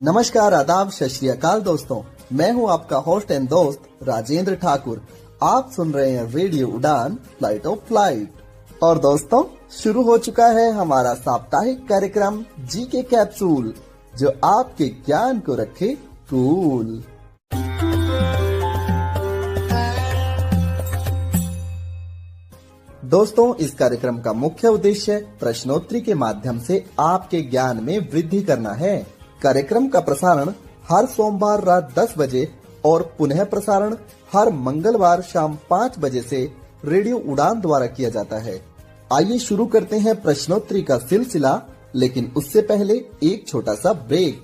नमस्कार, आदाब, सत श्री अकाल दोस्तों। मैं हूं आपका होस्ट एंड दोस्त राजेंद्र ठाकुर। आप सुन रहे हैं रेडियो उड़ान फ्लाइट ऑफ फ्लाइट। और दोस्तों, शुरू हो चुका है हमारा साप्ताहिक कार्यक्रम जी के कैप्सूल, जो आपके ज्ञान को रखे कूल। दोस्तों, इस कार्यक्रम का मुख्य उद्देश्य प्रश्नोत्तरी के माध्यम से आपके ज्ञान में वृद्धि करना है। कार्यक्रम का प्रसारण हर सोमवार रात 10 बजे और पुनः प्रसारण हर मंगलवार शाम 5 बजे से रेडियो उड़ान द्वारा किया जाता है। आइए शुरू करते हैं प्रश्नोत्तरी का सिलसिला, लेकिन उससे पहले एक छोटा सा ब्रेक।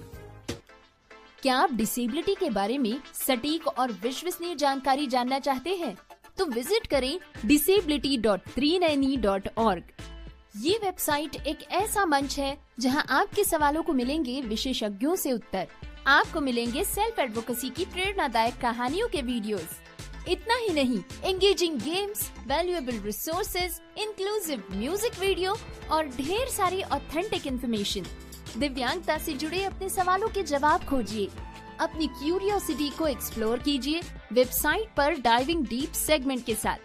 क्या आप डिसेबिलिटी के बारे में सटीक और विश्वसनीय जानकारी जानना चाहते हैं? तो विजिट करें disability.390.org। ये वेबसाइट एक ऐसा मंच है जहां आपके सवालों को मिलेंगे विशेषज्ञों से उत्तर। आपको मिलेंगे सेल्फ एडवोकेसी की प्रेरणादायक कहानियों के वीडियोस। इतना ही नहीं, engaging games, valuable resources, inclusive music video और ढेर सारी ऑथेंटिक इन्फॉर्मेशन। दिव्यांगता से जुड़े अपने सवालों के जवाब खोजिए, अपनी क्यूरियोसिटी को एक्सप्लोर कीजिए वेबसाइट पर डाइविंग डीप सेगमेंट के साथ।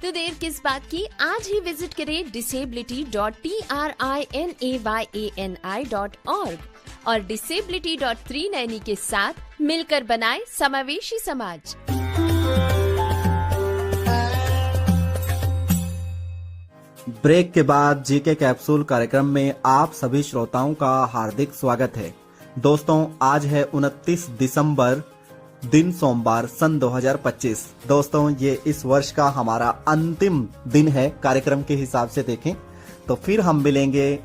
तो देर किस बात की, आज ही विजिट करें disability.trinayani.org और disability.390 के साथ मिलकर बनाए समावेशी समाज। ब्रेक के बाद जी के कैप्सूल कार्यक्रम में आप सभी श्रोताओं का हार्दिक स्वागत है। दोस्तों, आज है 29 दिसंबर, दिन सोमवार, सन 2025। दोस्तों, ये इस वर्ष का हमारा अंतिम दिन है। कार्यक्रम के हिसाब से देखें तो फिर हम मिलेंगे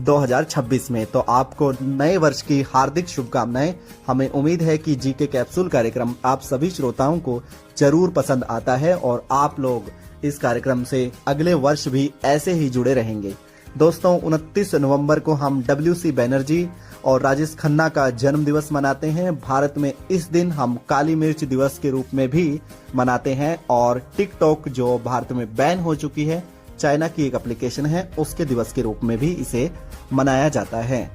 2026 में। तो आपको नए वर्ष की हार्दिक शुभकामनाएं। हमें उम्मीद है कि जी के कैप्सूल कार्यक्रम आप सभी श्रोताओं को जरूर पसंद आता है और आप लोग इस कार्यक्रम से अगले वर्ष भी ऐसे ही जुड़े रहेंगे। दोस्तों, 29 नवंबर को हम WC बैनर्जी और राजेश खन्ना का जन्म दिवस मनाते हैं। भारत में इस दिन हम काली मिर्च दिवस के रूप में भी मनाते हैं और टिकटॉक, जो भारत में बैन हो चुकी है, चाइना की एक एप्लीकेशन है, उसके दिवस के रूप में भी इसे मनाया जाता है।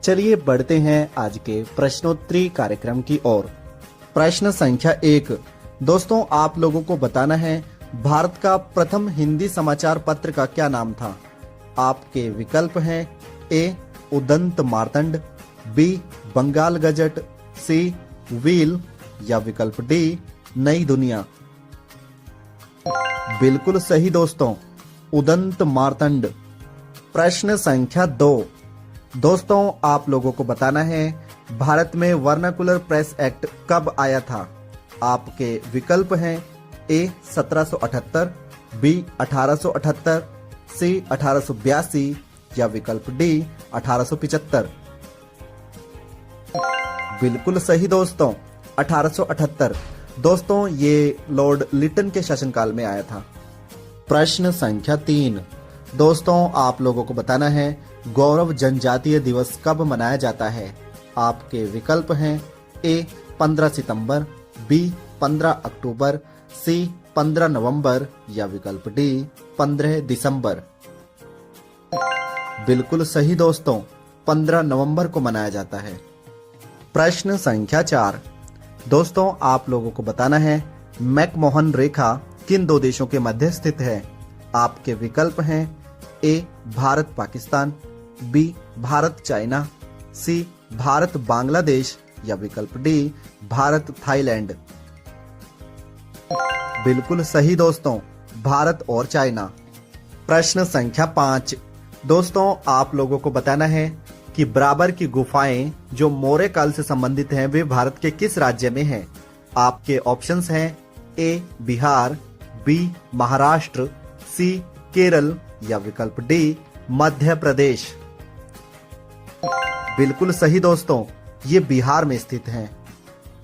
चलिए बढ़ते हैं आज के प्रश्नोत्तरी कार्यक्रम की ओर। प्रश्न संख्या 1। दोस्तों, आप लोगों को बताना है भारत का प्रथम हिंदी समाचार पत्र का क्या नाम था। आपके विकल्प हैं ए उदंत मार्तंड, बी बंगाल गजट, सी व्हील या विकल्प डी नई दुनिया। बिल्कुल सही दोस्तों, उदंत मार्तंड। प्रश्न संख्या 2। दोस्तों, आप लोगों को बताना है भारत में वर्नाकुलर प्रेस एक्ट कब आया था। आपके विकल्प हैं ए 1778, बी 1878, सी 1882 या विकल्प डी 1875। बिल्कुल सही दोस्तों, 1878। दोस्तों, ये लॉर्ड लिटन के शासनकाल में आया था। प्रश्न संख्या 3। दोस्तों, आप लोगों को बताना है गौरव जनजातीय दिवस कब मनाया जाता है। आपके विकल्प हैं ए 15 सितंबर, बी 15 अक्टूबर, सी 15 नवंबर या विकल्प डी 15 दिसंबर। बिल्कुल सही दोस्तों, 15 नवंबर को मनाया जाता है। प्रश्न संख्या 4। दोस्तों, आप लोगों को बताना है मैकमोहन रेखा किन दो देशों के मध्य स्थित है। आपके विकल्प हैं ए भारत पाकिस्तान, बी भारत चाइना, सी भारत बांग्लादेश या विकल्प डी भारत थाईलैंड। बिल्कुल सही दोस्तों, भारत और चाइना। प्रश्न संख्या 5। दोस्तों, आप लोगों को बताना है कि बराबर की गुफाएं जो मौर्य काल से संबंधित हैं, वे भारत के किस राज्य में हैं। आपके ऑप्शंस हैं ए बिहार, बी महाराष्ट्र, सी केरल या विकल्प डी मध्य प्रदेश। बिल्कुल सही दोस्तों, ये बिहार में स्थित हैं।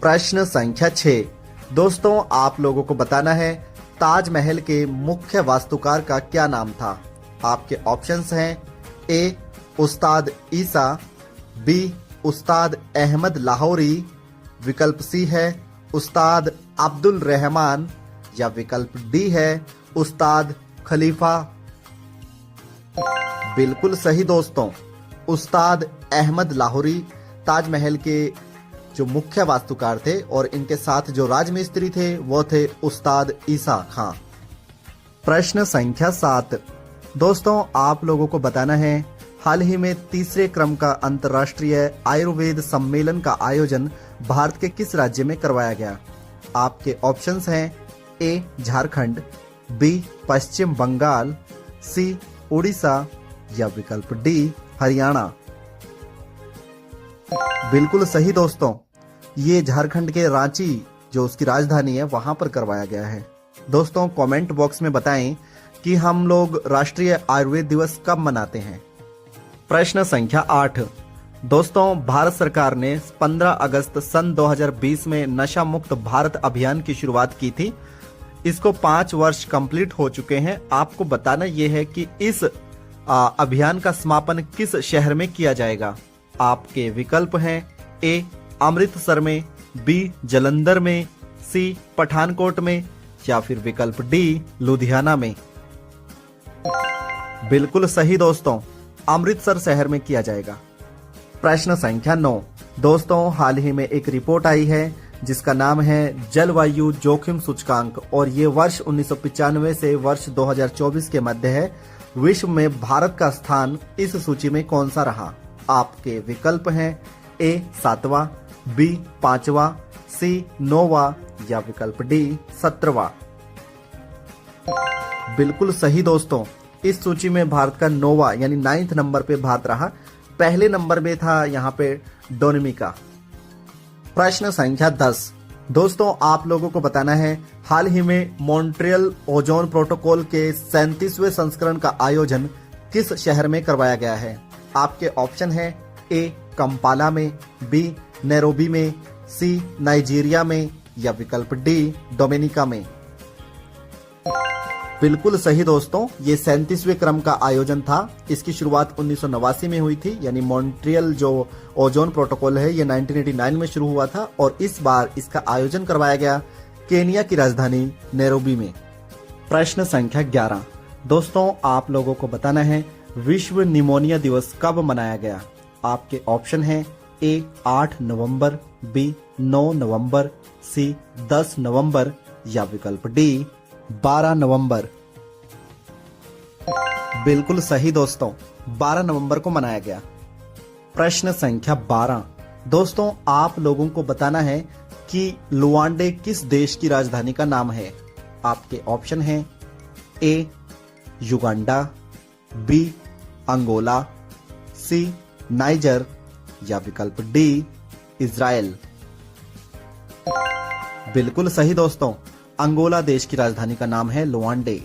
प्रश्न संख्या 6। दोस्तों, आप लोगों को बताना है ताजमहल के मुख्य वास्तुकार का क्या नाम था। आपके ऑप्शंस हैं ए उस्ताद ईसा, बी उस्ताद अहमद लाहौरी, विकल्प सी है उस्ताद अब्दुल रहमान या विकल्प डी है उस्ताद खलीफा। बिल्कुल सही दोस्तों, उस्ताद अहमद लाहौरी ताजमहल के जो मुख्य वास्तुकार थे और इनके साथ जो राजमिस्त्री थे वो थे उस्ताद ईसा खां। प्रश्न संख्या 7। दोस्तों आप लोगों को बताना है हाल ही में तीसरे क्रम का अंतर्राष्ट्रीय आयुर्वेद सम्मेलन का आयोजन भारत के किस राज्य में करवाया गया। आपके ऑप्शंस हैं ए झारखंड, बी पश्चिम बंगाल, सी उड़ीसा या विकल्प डी हरियाणा। बिल्कुल सही दोस्तों, ये झारखंड के रांची जो उसकी राजधानी है वहां पर करवाया गया है। दोस्तों कमेंट बॉक्स में बताएं कि हम लोग राष्ट्रीय आयुर्वेद दिवस कब मनाते हैं। प्रश्न संख्या 8। दोस्तों भारत सरकार ने 15 अगस्त सन 2020 में नशा मुक्त भारत अभियान की शुरुआत की थी। इसको 5 वर्ष कंप्लीट हो चुके हैं। आपको बताना यह है कि इस अभियान का समापन किस शहर में किया जाएगा। आपके विकल्प हैं ए अमृतसर में, बी जलंधर में, सी पठानकोट में या फिर विकल्प डी लुधियाना में। बिल्कुल सही दोस्तों, अमृतसर शहर में किया जाएगा। प्रश्न संख्या 9। दोस्तों हाल ही में एक रिपोर्ट आई है जिसका नाम है जलवायु जोखिम सूचकांक और ये वर्ष 1995 से वर्ष 2024 के मध्य है। विश्व में भारत का स्थान इस सूची में कौन सा रहा। आपके विकल्प हैं ए 7वां, बी 5वां, सी 9वां या विकल्प डी 17वां। बिल्कुल सही दोस्तों, इस सूची में भारत का 9वां यानी 9th नंबर पे भारत रहा। पहले नंबर में था यहाँ पे डोमिनिका। प्रश्न संख्या 10। दोस्तों आप लोगों को बताना है हाल ही में मॉन्ट्रियल ओजोन प्रोटोकॉल के 37वें संस्करण का आयोजन किस शहर में करवाया गया है। आपके ऑप्शन है ए कंपाला में, बी नैरोबी में, सी नाइजीरिया में या विकल्प डी डोमिनिका में। बिल्कुल सही दोस्तों, ये 37वें क्रम का आयोजन था। इसकी शुरुआत 1989 में हुई थी, यानी मॉन्ट्रियल जो ओजोन प्रोटोकॉल है ये 1989 में शुरू हुआ था और इस बार इसका आयोजन करवाया गया केनिया की राजधानी नैरोबी में। प्रश्न संख्या 11। दोस्तों आप लोगों को बताना है विश्व निमोनिया दिवस कब मनाया गया। आपके ऑप्शन हैं ए 8 नवंबर, बी 9 नवंबर, सी 10 नवंबर या विकल्प डी 12 नवंबर। बिल्कुल सही दोस्तों, 12 नवंबर को मनाया गया। प्रश्न संख्या 12। दोस्तों आप लोगों को बताना है कि लुआंडे किस देश की राजधानी का नाम है। आपके ऑप्शन हैं ए युगांडा, बी अंगोला, सी नाइजर या विकल्प डी इजराइल। बिल्कुल सही दोस्तों, अंगोला देश की राजधानी का नाम है लुआंडे।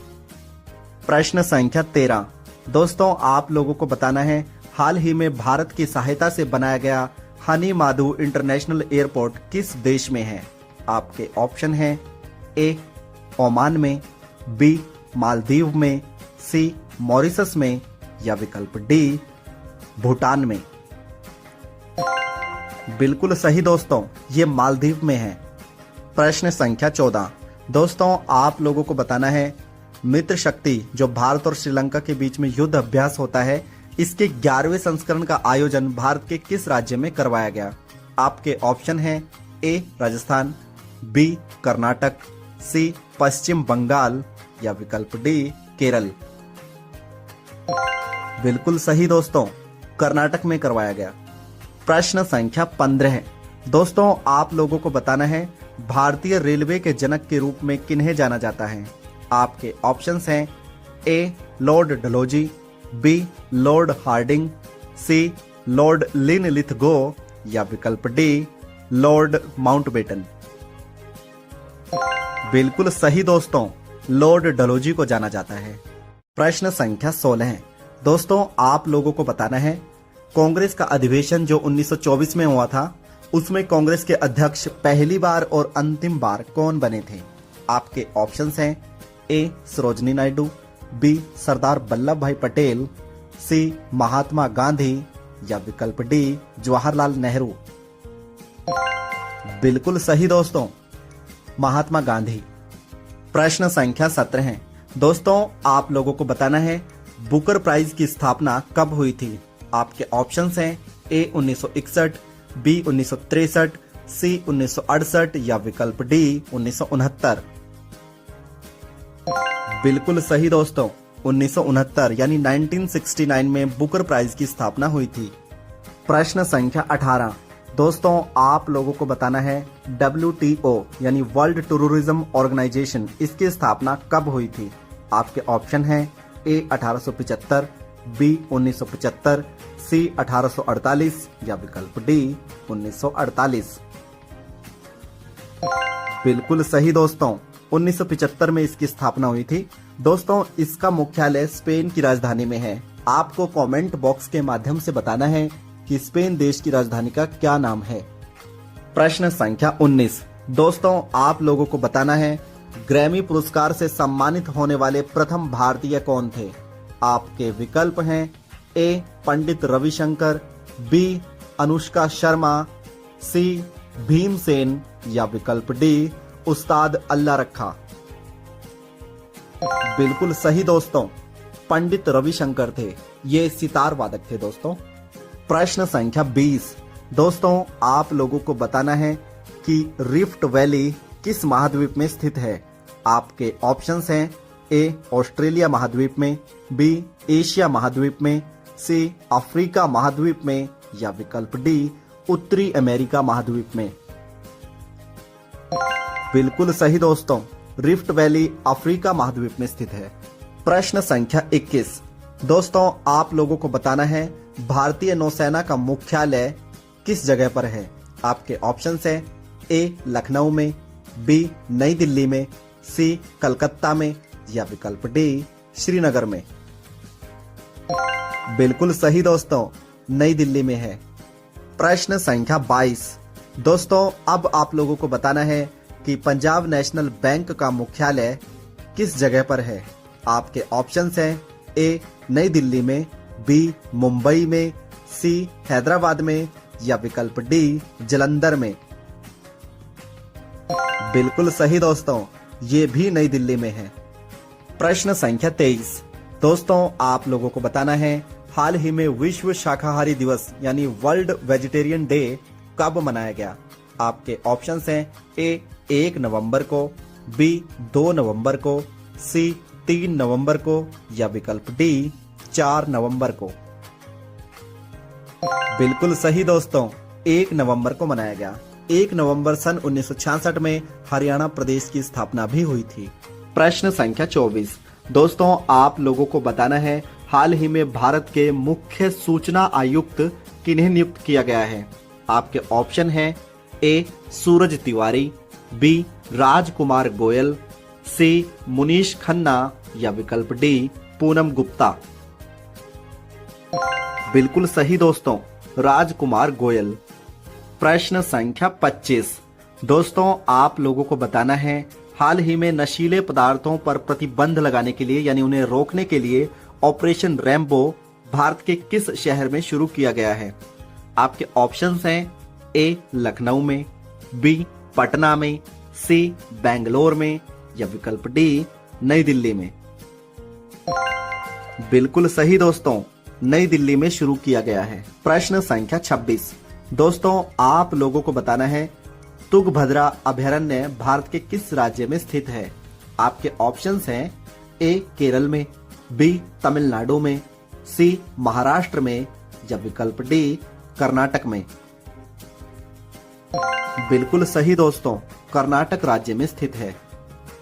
प्रश्न संख्या 13। दोस्तों आप लोगों को बताना है हाल ही में भारत की सहायता से बनाया गया हनी माधु इंटरनेशनल एयरपोर्ट किस देश में है। आपके ऑप्शन हैं ए ओमान में, बी मालदीव में, सी मॉरिशस में या विकल्प डी भूटान में। बिल्कुल सही दोस्तों, ये मालदीव में है। प्रश्न संख्या 14। दोस्तों आप लोगों को बताना है मित्र शक्ति जो भारत और श्रीलंका के बीच में युद्ध अभ्यास होता है इसके 11वें संस्करण का आयोजन भारत के किस राज्य में करवाया गया। आपके ऑप्शन हैं ए राजस्थान, बी कर्नाटक, सी पश्चिम बंगाल या विकल्प डी केरल। बिल्कुल सही दोस्तों, कर्नाटक में करवाया गया। प्रश्न संख्या 15। दोस्तों आप लोगों को बताना है भारतीय रेलवे के जनक के रूप में किन्हें जाना जाता है। आपके ऑप्शंस हैं A Lord Dalhousie, B Lord Hardinge, C Lord Linlithgow या विकल्प डी लॉर्ड माउंटबेटन। बिल्कुल सही दोस्तों, लॉर्ड डलोजी को जाना जाता है। प्रश्न संख्या 16। दोस्तों आप लोगों को बताना है कांग्रेस का अधिवेशन जो 1924 में हुआ था उसमें कांग्रेस के अध्यक्ष पहली बार और अंतिम बार कौन बने थे। आपके ऑप्शंस हैं ए सरोजनी नायडू, बी सरदार वल्लभ भाई पटेल, सी महात्मा गांधी या विकल्प डी जवाहरलाल नेहरू। बिल्कुल सही दोस्तों, महात्मा गांधी। प्रश्न संख्या 17। दोस्तों आप लोगों को बताना है बुकर प्राइज की स्थापना कब हुई थी। आपके ऑप्शंस हैं ए 1961, बी 1963, सी 1968 या विकल्प डी 1969। बिल्कुल सही दोस्तों, 1969 यानी 1969 में बुकर प्राइज की स्थापना हुई थी। प्रश्न संख्या 18 दोस्तों, आप लोगों को बताना है WTO यानी वर्ल्ड टूरिज्म ऑर्गेनाइजेशन, इसकी स्थापना कब हुई थी? आपके ऑप्शन हैं ए 1875, बी 1975, सी 1848 या विकल्प डी 1948। बिल्कुल सही दोस्तों, 1975 में इसकी स्थापना हुई थी। दोस्तों, इसका मुख्यालय स्पेन की राजधानी में है। आपको कमेंट बॉक्स के माध्यम से बताना है कि स्पेन देश की राजधानी का क्या नाम है। प्रश्न संख्या 19 दोस्तों, आप लोगों को बताना है ग्रैमी पुरस्कार से सम्मानित होने वाले प्रथम भारतीय कौन थे? आपके विकल्प हैं ए पंडित रविशंकर, बी अनुष्का शर्मा, सी भीमसेन या विकल्प डी उस्ताद अल्लाह रखा। बिल्कुल सही दोस्तों, पंडित रविशंकर थे, ये सितार वादक थे दोस्तों। प्रश्न संख्या 20 दोस्तों, आप लोगों को बताना है कि रिफ्ट वैली किस महाद्वीप में स्थित है? आपके ऑप्शंस हैं ए ऑस्ट्रेलिया महाद्वीप में, बी एशिया महाद्वीप में, सी अफ्रीका महाद्वीप में या विकल्प डी उत्तरी अमेरिका महाद्वीप में। बिल्कुल सही दोस्तों, रिफ्ट वैली अफ्रीका महाद्वीप में स्थित है। प्रश्न संख्या 21 दोस्तों, आप लोगों को बताना है भारतीय नौसेना का मुख्यालय किस जगह पर है? आपके ऑप्शंस हैं ए लखनऊ में, बी नई दिल्ली में, सी कलकत्ता में या विकल्प डी श्रीनगर में। बिल्कुल सही दोस्तों, नई दिल्ली में है। प्रश्न संख्या 22 दोस्तों, अब आप लोगों को बताना है कि पंजाब नेशनल बैंक का मुख्यालय किस जगह पर है? आपके ऑप्शंस हैं ए नई दिल्ली में, बी मुंबई में, सी हैदराबाद में या विकल्प डी जालंधर में। बिल्कुल सही दोस्तों, ये भी नई दिल्ली में है। प्रश्न संख्या 23 दोस्तों, आप लोगों को बताना है हाल ही में विश्व शाकाहारी दिवस यानी वर्ल्ड वेजिटेरियन डे कब मनाया गया? आपके ऑप्शंस हैं ए 1 नवंबर को, बी 2 नवंबर को, सी 3 नवंबर को या विकल्प डी 4 नवंबर को। बिल्कुल सही दोस्तों, 1 नवंबर को मनाया गया। 1 नवंबर सन 1966 में हरियाणा प्रदेश की स्थापना भी हुई थी। प्रश्न संख्या 24 दोस्तों, आप लोगों को बताना है हाल ही में भारत के मुख्य सूचना आयुक्त किन्हें नियुक्त किया गया है? आपके ऑप्शन हैं ए सूरज तिवारी, बी राजकुमार गोयल, सी मुनीश खन्ना या विकल्प डी पूनम गुप्ता। बिल्कुल सही दोस्तों, राजकुमार गोयल। प्रश्न संख्या 25 दोस्तों, आप लोगों को बताना है हाल ही में नशीले पदार्थों पर प्रतिबंध लगाने के लिए यानी उन्हें रोकने के लिए ऑपरेशन रैम्बो भारत के किस शहर में शुरू किया गया है? आपके ऑप्शंस हैं ए लखनऊ में, बी पटना में, सी बेंगलोर में या विकल्प डी नई दिल्ली में। बिल्कुल सही दोस्तों, नई दिल्ली में शुरू किया गया है। प्रश्न संख्या 26 दोस्तों, आप लोगों को बताना है तुंगभद्रा अभयारण्य भारत के किस राज्य में स्थित है? आपके ऑप्शंस हैं ए केरल में, बी तमिलनाडु में, सी महाराष्ट्र में या विकल्प डी कर्नाटक में। बिल्कुल सही दोस्तों, कर्नाटक राज्य में स्थित है।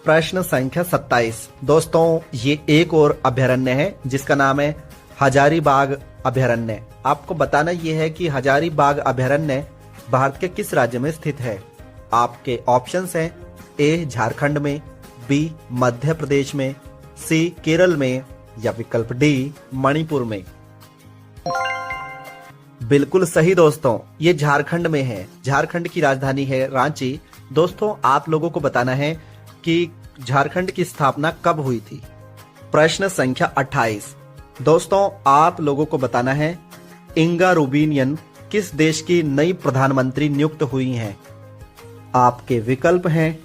प्रश्न संख्या 27 दोस्तों, ये एक और अभयारण्य है जिसका नाम है हजारीबाग अभयारण्य। आपको बताना यह है कि हजारीबाग अभयारण्य भारत के किस राज्य में स्थित है? आपके ऑप्शंस हैं ए झारखंड में, बी मध्य प्रदेश में, सी केरल में या विकल्प डी मणिपुर में। बिल्कुल सही दोस्तों, ये झारखंड में है। झारखंड की राजधानी है रांची। दोस्तों, आप लोगों को बताना है कि झारखंड की स्थापना कब हुई थी? प्रश्न संख्या 28 दोस्तों, आप लोगों को बताना है इंगा रूबिनियन किस देश की नई प्रधानमंत्री नियुक्त हुई हैं? आपके विकल्प हैं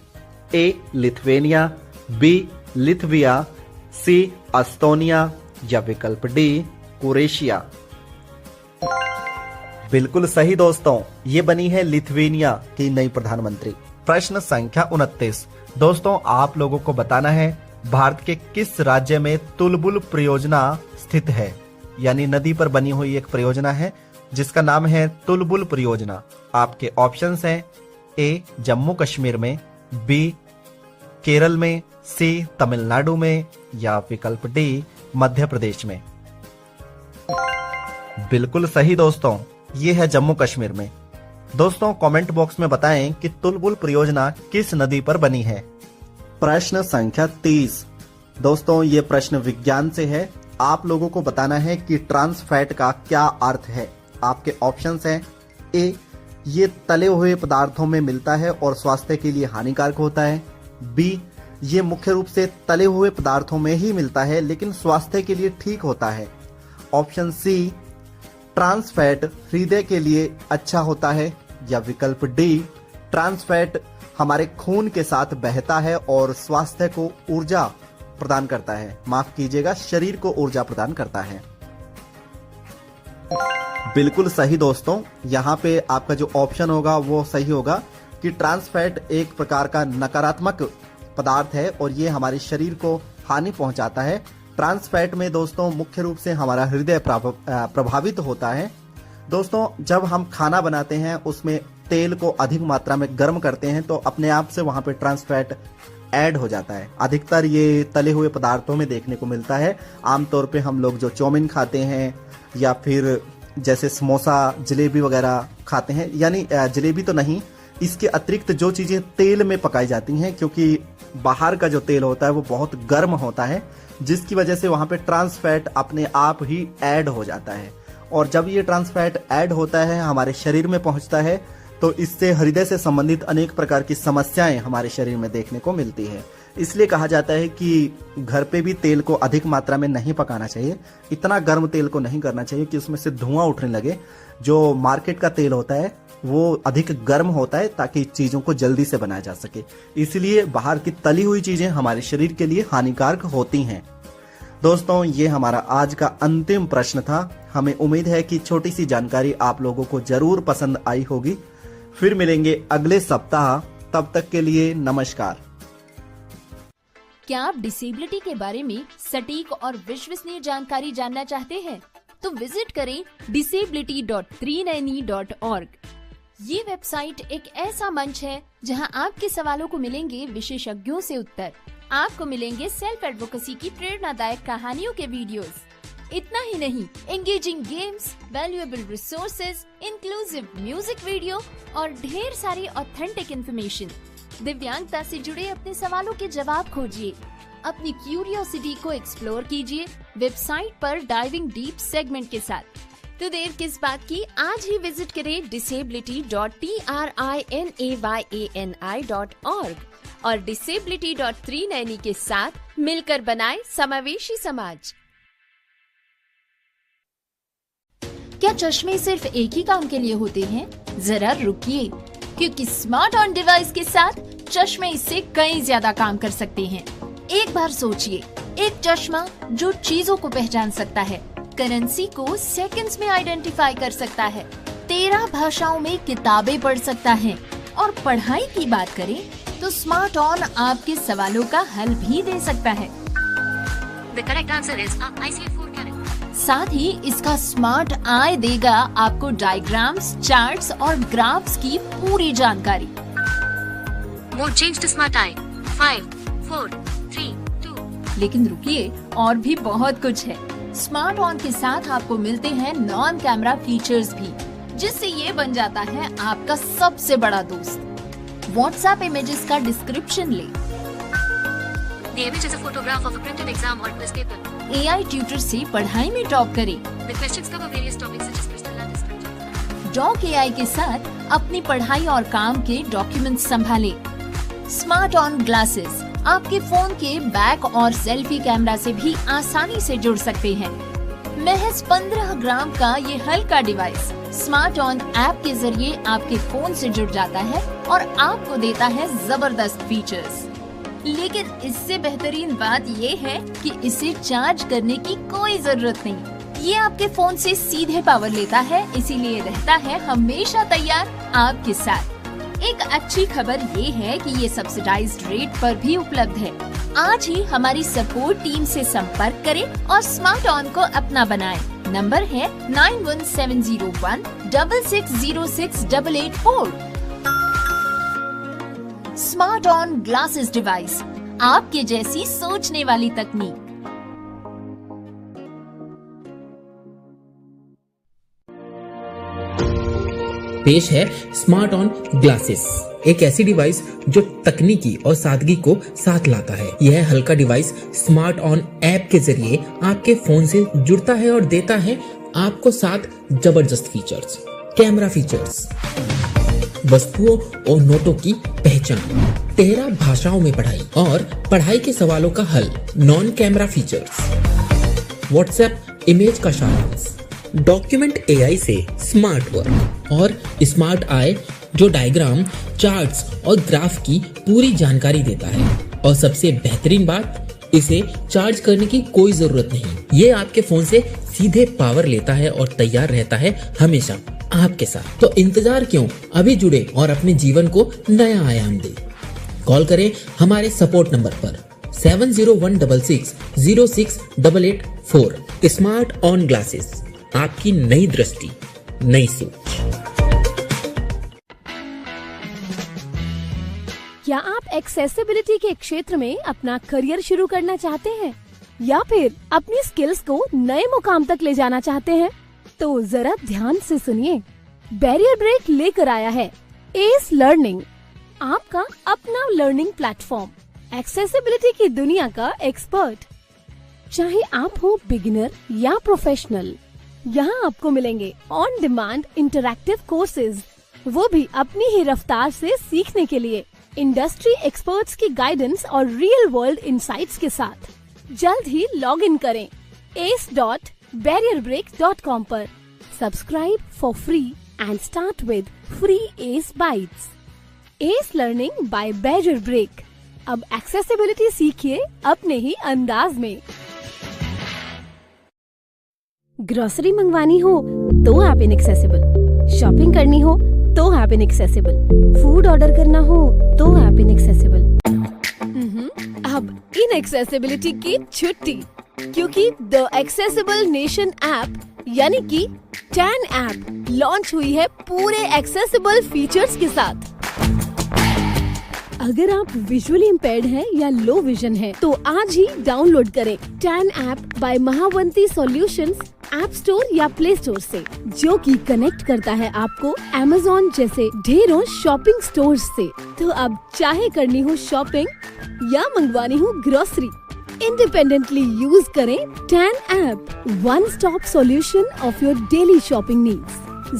ए लिथुवेनिया, बी लिथविया, सी एस्तोनिया या विकल्प डी क्रोएशिया। बिल्कुल सही दोस्तों, ये बनी है लिथुआनिया की नई प्रधानमंत्री। प्रश्न संख्या 29। दोस्तों आप लोगों को बताना है भारत के किस राज्य में तुलबुल परियोजना स्थित है। यानी नदी पर बनी हुई एक परियोजना है जिसका नाम है तुलबुल परियोजना। आपके ऑप्शंस हैं ए जम्मू कश्मीर में, बी केरल में, सी तमिलनाडु में या विकल्प डी मध्य प्रदेश में। बिल्कुल सही दोस्तों, ये है जम्मू कश्मीर में। दोस्तों कमेंट बॉक्स में बताएं कि तुलबुल परियोजना किस नदी पर बनी है। प्रश्न संख्या 30। दोस्तों ये प्रश्न विज्ञान से है। आप लोगों को बताना है कि ट्रांस फैट का क्या अर्थ है। आपके ऑप्शंस हैं ए ये तले हुए पदार्थों में मिलता है और स्वास्थ्य के लिए हानिकारक होता है, बी ये मुख्य रूप से तले हुए पदार्थों में ही मिलता है लेकिन स्वास्थ्य के लिए ठीक होता है, ऑप्शन सी ट्रांस फैट हृदय के लिए अच्छा होता है, या विकल्प डी ट्रांस फैट हमारे खून के साथ बहता है और स्वास्थ्य को ऊर्जा प्रदान करता है, माफ कीजिएगा शरीर को ऊर्जा प्रदान करता है। बिल्कुल सही दोस्तों, यहाँ पे आपका जो ऑप्शन होगा वो सही होगा कि ट्रांस फैट एक प्रकार का नकारात्मक पदार्थ है और ये हमारे शरीर को हानि पहुंचाता है। ट्रांस फैट में दोस्तों मुख्य रूप से हमारा हृदय प्रभावित होता है। दोस्तों जब हम खाना बनाते हैं उसमें तेल को अधिक मात्रा में गर्म करते हैं तो अपने आप से वहां पे ट्रांस फैट ऐड हो जाता है। अधिकतर ये तले हुए पदार्थों में देखने को मिलता है। आमतौर पे हम लोग जो चाउमीन खाते हैं या फिर जैसे समोसा जलेबी वगैरह खाते हैं, यानी जलेबी तो नहीं, इसके अतिरिक्त जो चीजें तेल में पकाई जाती हैं, क्योंकि बाहर का जो तेल होता है वो बहुत गर्म होता है जिसकी वजह से वहां पे ट्रांस फैट अपने आप ही ऐड हो जाता है। और जब ये ट्रांस फैट ऐड होता है हमारे शरीर में पहुंचता है तो इससे हृदय से संबंधित अनेक प्रकार की समस्याएं हमारे शरीर में देखने को मिलती है। इसलिए कहा जाता है कि घर पे भी तेल को अधिक मात्रा में नहीं पकाना चाहिए, इतना गर्म तेल को नहीं करना चाहिए कि उसमें से धुआं उठने लगे। जो मार्केट का तेल होता है वो अधिक गर्म होता है ताकि चीजों को जल्दी से बनाया जा सके, इसलिए बाहर की तली हुई चीजें हमारे शरीर के लिए हानिकारक होती हैं। दोस्तों ये हमारा आज का अंतिम प्रश्न था। हमें उम्मीद है कि छोटी सी जानकारी आप लोगों को जरूर पसंद आई होगी। फिर मिलेंगे अगले सप्ताह, तब तक के लिए नमस्कार। क्या आप डिसेबिलिटी के बारे में सटीक और विश्वसनीय जानकारी जानना चाहते हैं? तो विजिट करें disability.390.org। ये वेबसाइट एक ऐसा मंच है जहां आपके सवालों को मिलेंगे विशेषज्ञों से उत्तर। आपको मिलेंगे सेल्फ एडवोकेसी की प्रेरणादायक कहानियों के वीडियोस। इतना ही नहीं, engaging games, valuable resources, inclusive music video और ढेर सारी ऑथेंटिक इंफॉर्मेशन। दिव्यांगता से जुड़े अपने सवालों के जवाब खोजिए, अपनी क्यूरियोसिटी को एक्सप्लोर कीजिए वेबसाइट पर डाइविंग डीप सेगमेंट के साथ। तो देर किस बात की, आज ही विजिट करें disability.trinayani.org और disability.390 के साथ मिलकर बनाए समावेशी समाज। क्या चश्मे सिर्फ एक ही काम के लिए होते हैं? जरा रुकिए, क्योंकि स्मार्ट ऑन डिवाइस के साथ चश्मे इससे कई ज्यादा काम कर सकते हैं। एक बार सोचिए, एक चश्मा जो चीजों को पहचान सकता है, करेंसी को सेकंड्स में आइडेंटिफाई कर सकता है, 13 भाषाओं में किताबें पढ़ सकता है, और पढ़ाई की बात करें तो स्मार्ट ऑन आपके सवालों का हल भी दे सकता है। The correct answer is IC4 character. साथ ही इसका स्मार्ट आई देगा आपको डायग्राम्स, चार्ट्स और ग्राफ्स की पूरी जानकारी। Mode change to smart eye. 5, 4, 3, 2. लेकिन रुकिए, और भी बहुत कुछ है। स्मार्ट ऑन के साथ आपको मिलते हैं नॉन कैमरा फीचर्स भी, जिससे ये बन जाता है आपका सबसे बड़ा दोस्त। व्हाट्सएप इमेजेस का डिस्क्रिप्शन ले, The image is a photograph of a printed exam or quiz paper. AI tutor से पढ़ाई में टॉप करें। The questions cover various topics such as crystal and descriptive. Doc AI के साथ अपनी पढ़ाई और काम के डॉक्यूमेंट्स संभालें। स्मार्ट ऑन ग्लासेस आपके फोन के बैक और सेल्फी कैमरा से भी आसानी से जुड़ सकते हैं। महज 15 ग्राम का ये हल्का डिवाइस स्मार्ट ऑन ऐप के जरिए आपके फोन से जुड़ जाता है और आपको देता है जबरदस्त फीचर्स। लेकिन इससे बेहतरीन बात ये है कि इसे चार्ज करने की कोई जरूरत नहीं। ये आपके फोन से सीधे पावर लेता है, इसीलिए रहता है हमेशा तैयार आपके साथ। एक अच्छी खबर ये है कि ये सब्सिडाइज्ड रेट पर भी उपलब्ध है। आज ही हमारी सपोर्ट टीम से संपर्क करें और स्मार्ट ऑन को अपना बनाएं। नंबर है 917016606884। स्मार्ट ऑन ग्लासेस डिवाइस, आपके जैसी सोचने वाली तकनीक। पेश है स्मार्ट ऑन ग्लासेस, एक ऐसी डिवाइस जो तकनीकी और सादगी को साथ लाता है। यह हल्का डिवाइस स्मार्ट ऑन ऐप के जरिए आपके फोन से जुड़ता है और देता है आपको 7 जबरदस्त फीचर्स। कैमरा फीचर्स, वस्तुओं और नोटों की पहचान, 13 भाषाओं में पढ़ाई और पढ़ाई के सवालों का हल। Non camera features, WhatsApp image का सारांश, डॉक्यूमेंट एआई से स्मार्ट वर्क और स्मार्ट आई जो डायग्राम, चार्ट्स और ग्राफ की पूरी जानकारी देता है। और सबसे बेहतरीन बात, इसे चार्ज करने की कोई जरूरत नहीं। ये आपके फोन से सीधे पावर लेता है और तैयार रहता है हमेशा आपके साथ। तो इंतजार क्यों, अभी जुड़े और अपने जीवन को नया आयाम दे। कॉल करें हमारे सपोर्ट नंबर पर 7016606884। स्मार्ट ऑन ग्लासेस, आपकी नई दृष्टि, नई सोच। क्या आप एक्सेसिबिलिटी के क्षेत्र में अपना करियर शुरू करना चाहते हैं या फिर अपनी स्किल्स को नए मुकाम तक ले जाना चाहते हैं? तो जरा ध्यान से सुनिए, बैरियर ब्रेक लेकर आया है एस लर्निंग, आपका अपना लर्निंग प्लेटफॉर्म। एक्सेसिबिलिटी की दुनिया का एक्सपर्ट, चाहे आप हो बिगिनर या प्रोफेशनल, यहाँ आपको मिलेंगे ऑन डिमांड इंटरैक्टिव कोर्सेज, वो भी अपनी ही रफ्तार से सीखने के लिए, इंडस्ट्री एक्सपर्ट्स की गाइडेंस और रियल वर्ल्ड इंसाइट्स के साथ। जल्द ही लॉग इन करें ace.barrierbreak.com पर। Subscribe for free and start with free Ace bytes. Ace learning by Barrier Break. अब एक्सेसिबिलिटी सीखिए अपने ही अंदाज में। ग्रोसरी मंगवानी हो तो ऐप इनएक्सेसिबल, शॉपिंग करनी हो तो ऐप इनएक्सेसिबल, फूड ऑर्डर करना हो तो ऐप इनएक्सेसिबल। अब इनएक्सेसिबिलिटी की छुट्टी, क्योंकि द एक्सेसिबल नेशन ऐप यानी कि टैन ऐप लॉन्च हुई है पूरे एक्सेसिबल फीचर्स के साथ। अगर आप विजुअली इम्पेयर्ड हैं या लो विजन हैं, तो आज ही डाउनलोड करें टैन app by Mahavanti solutions app store या प्ले स्टोर से, जो कि कनेक्ट करता है आपको Amazon जैसे ढेरों शॉपिंग स्टोर्स से। तो अब चाहे करनी हो शॉपिंग या मंगवानी हो ग्रोसरी, इंडिपेंडेंटली यूज करें टैन app, one stop solution of your daily shopping needs.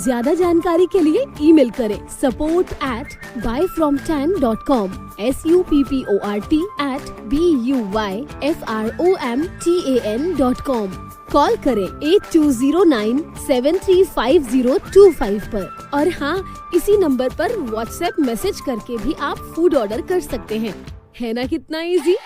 ज्यादा जानकारी के लिए ईमेल करें support@buyfromtan.com support@buyfromtan.com। कॉल करें 8209735025 पर। और हाँ, इसी नंबर पर व्हाट्सएप मैसेज करके भी आप फूड ऑर्डर कर सकते हैं। है ना कितना इजी?